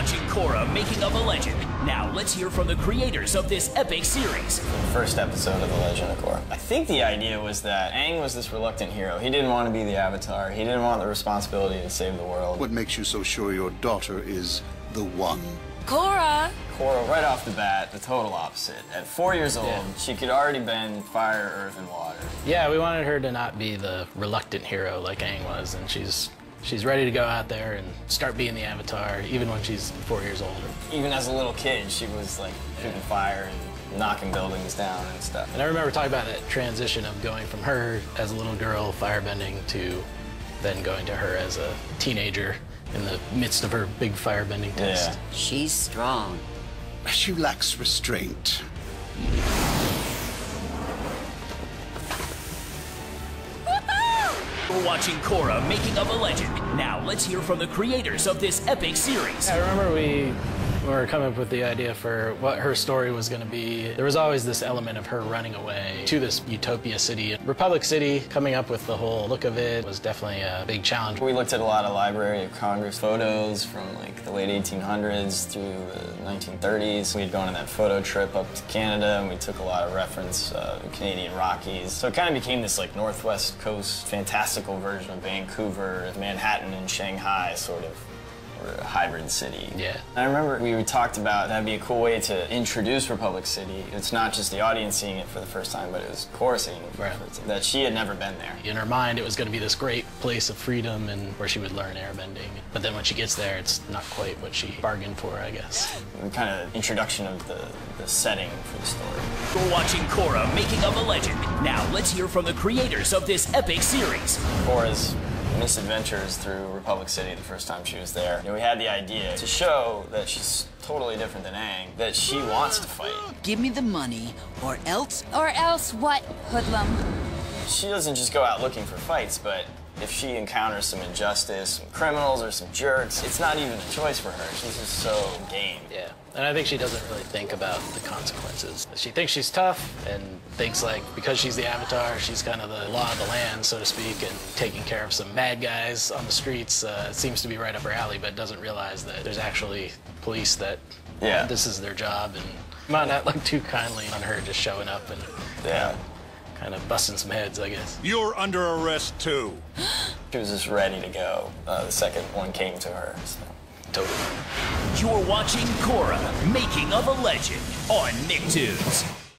watching Korra, Making of a Legend. Now let's hear from the creators of this epic series. The first episode of The Legend of Korra. I think the idea was that Aang was this reluctant hero. He didn't want to be the Avatar. He didn't want the responsibility to save the world. What makes you so sure your daughter is the one? Korra! Korra, right off the bat, the total opposite. At 4 years old, she could already bend fire, earth, and water. Yeah, we wanted her to not be the reluctant hero like Aang was, and she's ready to go out there and start being the Avatar, even when she's 4 years old. Even as a little kid, she was like shooting fire and knocking buildings down and stuff. And I remember talking about that transition of going from her as a little girl firebending to then going to her as a teenager in the midst of her big firebending test. Yeah. She's strong. She lacks restraint. We're watching Korra, Making of a Legend. Now let's hear from the creators of this epic series. I remember we were coming up with the idea for what her story was going to be. There was always this element of her running away to this utopia city. Republic City, coming up with the whole look of it was definitely a big challenge. We looked at a lot of Library of Congress photos from like the late 1800s through the 1930s. We'd gone on that photo trip up to Canada and we took a lot of reference Canadian Rockies. So it kind of became this like Northwest Coast fantastical version of Vancouver, Manhattan and Shanghai sort of. A hybrid city. Yeah. I remember we talked about that'd be a cool way to introduce Republic City. It's not just the audience seeing it for the first time, but it was Korra seeing it for the first time. That she had never been there. In her mind, it was going to be this great place of freedom and where she would learn airbending. But then when she gets there, it's not quite what she bargained for, I guess. The kind of introduction of the setting for the story. We're watching Korra, Making of a Legend. Now let's hear from the creators of this epic series. Korra's misadventures through Republic City the first time she was there. You know, we had the idea to show that she's totally different than Aang, that she wants to fight. Give me the money, or else... Or else what, hoodlum? She doesn't just go out looking for fights, but if she encounters some injustice, some criminals or some jerks, it's not even a choice for her. She's just so game. Yeah, and I think she doesn't really think about the consequences. She thinks she's tough and thinks like because she's the Avatar, she's kind of the law of the land, so to speak, and taking care of some bad guys on the streets seems to be right up her alley, but doesn't realize that there's actually police that this is their job, and might not look too kindly on her just showing up and kind of busting some heads, I guess. You're under arrest, too. She was just ready to go. The second one came to her. So. Totally. You're watching Korra, Making of a Legend on Nicktoons.